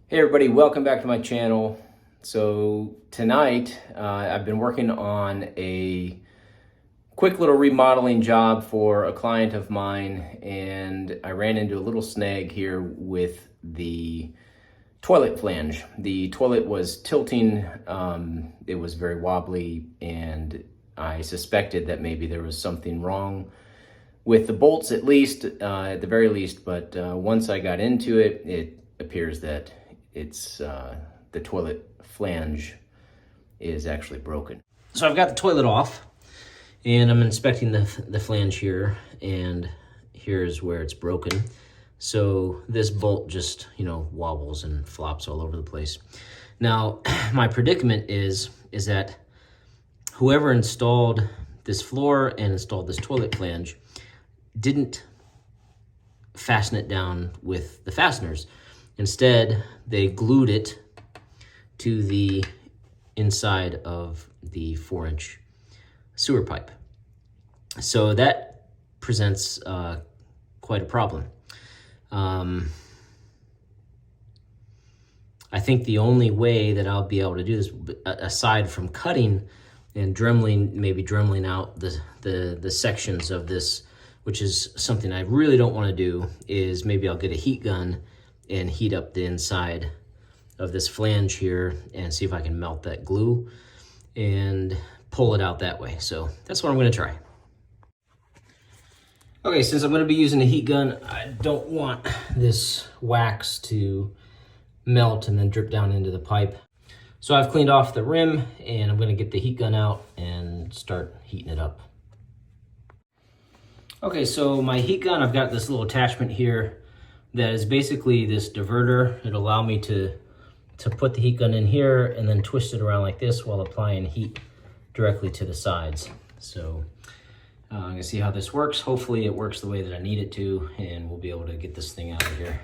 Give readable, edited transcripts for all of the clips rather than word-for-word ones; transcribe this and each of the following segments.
Hey everybody, welcome back to my channel. So tonight I've been working on a quick little remodeling job for a client of mine, and I ran into a little snag here with the toilet flange. The toilet was tilting, it was very wobbly, and I suspected that maybe there was something wrong with the bolts at the very least, but once I got into it, it appears that it's the toilet flange is actually broken. So I've got the toilet off, and I'm inspecting the flange here, and here's where it's broken. So this bolt just, wobbles and flops all over the place. Now, my predicament is that whoever installed this floor and installed this toilet flange didn't fasten it down with the fasteners. Instead, they glued it to the inside of the 4-inch sewer pipe. So that presents quite a problem. I think the only way that I'll be able to do this, aside from cutting and maybe dremeling out the sections of this, which is something I really don't want to do, is maybe I'll get a heat gun and heat up the inside of this flange here and see if I can melt that glue and pull it out that way. So that's what I'm gonna try. Okay, since I'm gonna be using a heat gun, I don't want this wax to melt and then drip down into the pipe. So I've cleaned off the rim, and I'm gonna get the heat gun out and start heating it up. Okay, so my heat gun, I've got this little attachment here that is basically this diverter. It'll allow me to put the heat gun in here and then twist it around like this while applying heat directly to the sides. So I'm gonna see how this works. Hopefully it works the way that I need it to, and we'll be able to get this thing out of here.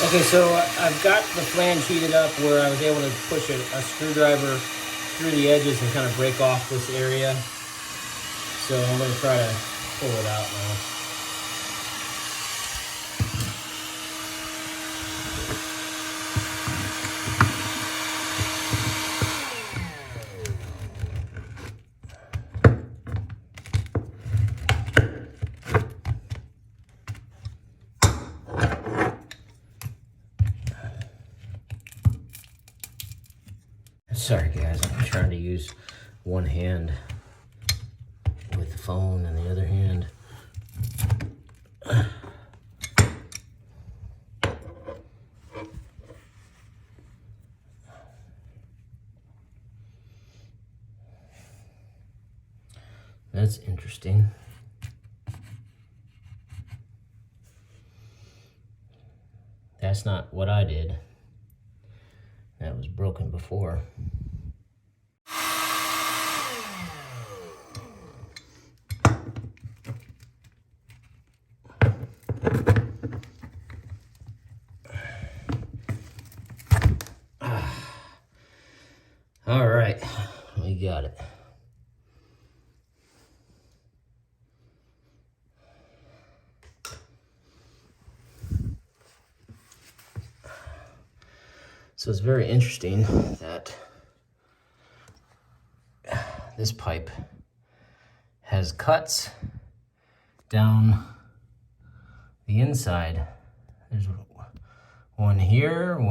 Okay, so I've got the flange heated up where I was able to push a screwdriver through the edges and kind of break off this area. So I'm going to try to pull it out now. Sorry guys, I'm trying to use one hand with the phone and the other hand. That's interesting. That's not what I did. That was broken before. All right, we got it. So it's very interesting that this pipe has cuts down the inside. There's one here, and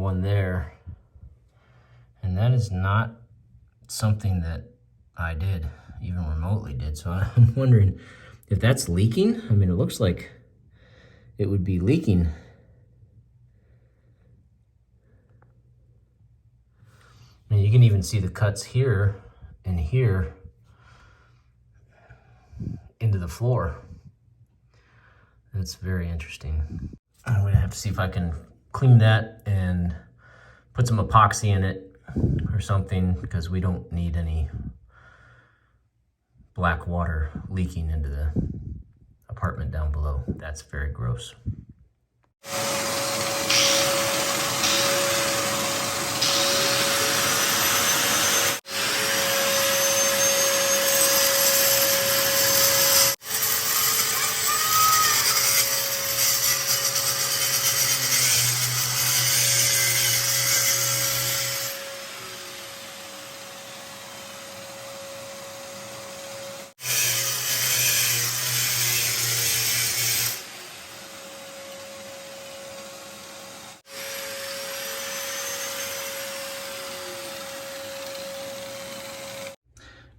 one there. And that is not something that I did, even remotely did. So I'm wondering if that's leaking. I mean, it looks like it would be leaking. And you can even see the cuts here and here into the floor. That's very interesting. I'm gonna have to see if I can clean that and put some epoxy in it or something, because we don't need any black water leaking into the apartment down below. That's very gross.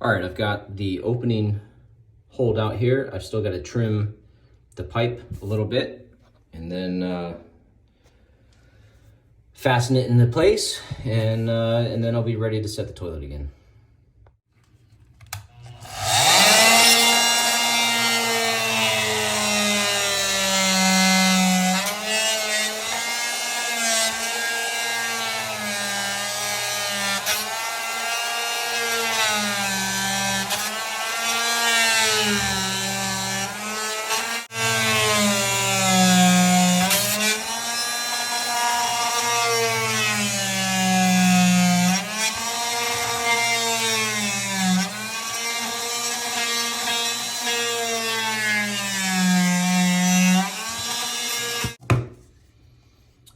All right, I've got the opening holed out here. I've still got to trim the pipe a little bit and then fasten it into place, and then I'll be ready to set the toilet again.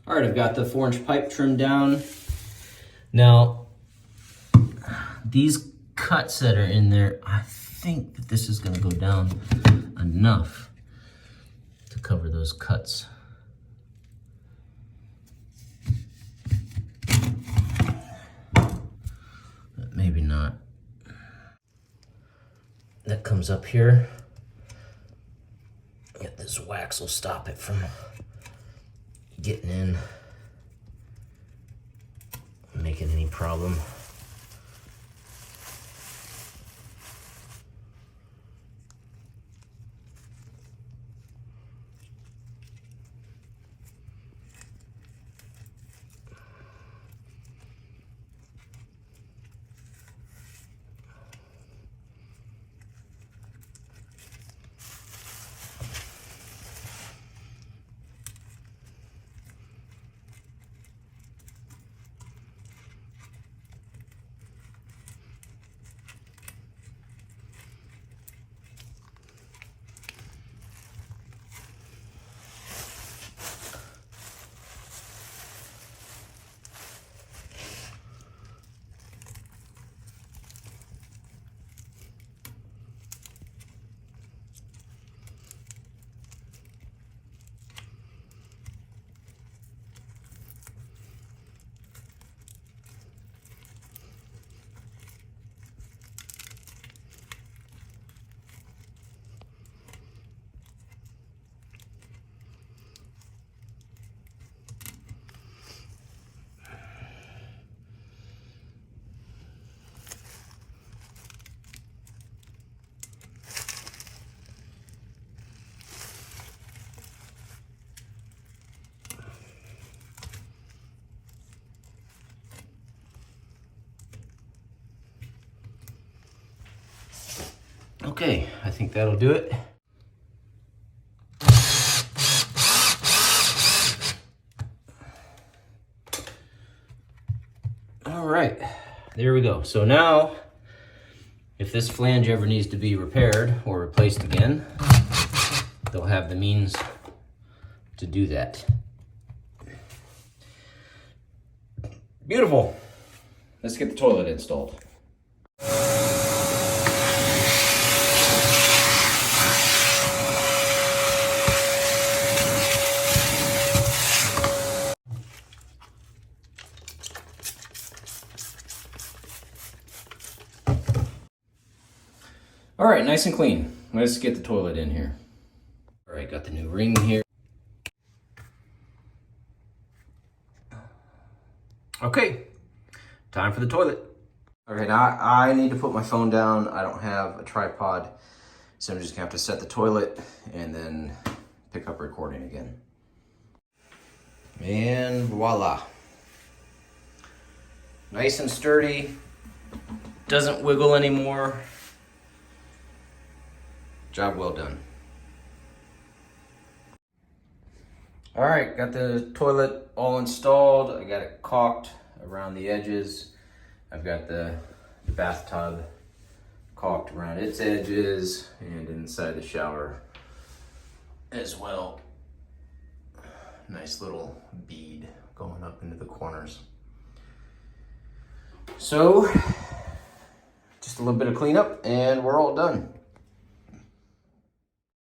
All right, I've got the 4-inch pipe trimmed down. Now, these cuts that are in there, I think that this is gonna go down enough to cover those cuts. But maybe not. That comes up here. Get this wax will stop it from getting in, making any problem. Okay, I think that'll do it. All right, there we go. So now, if this flange ever needs to be repaired or replaced again, they'll have the means to do that. Beautiful. Let's get the toilet installed. All right, nice and clean. Let's get the toilet in here. All right, got the new ring here. Okay, time for the toilet. Okay, now I need to put my phone down. I don't have a tripod, so I'm just gonna have to set the toilet and then pick up recording again. And voila. Nice and sturdy, doesn't wiggle anymore. Job well done. All right, got the toilet all installed. I got it caulked around the edges. I've got the bathtub caulked around its edges and inside the shower as well. Nice little bead going up into the corners. So, just a little bit of cleanup and we're all done.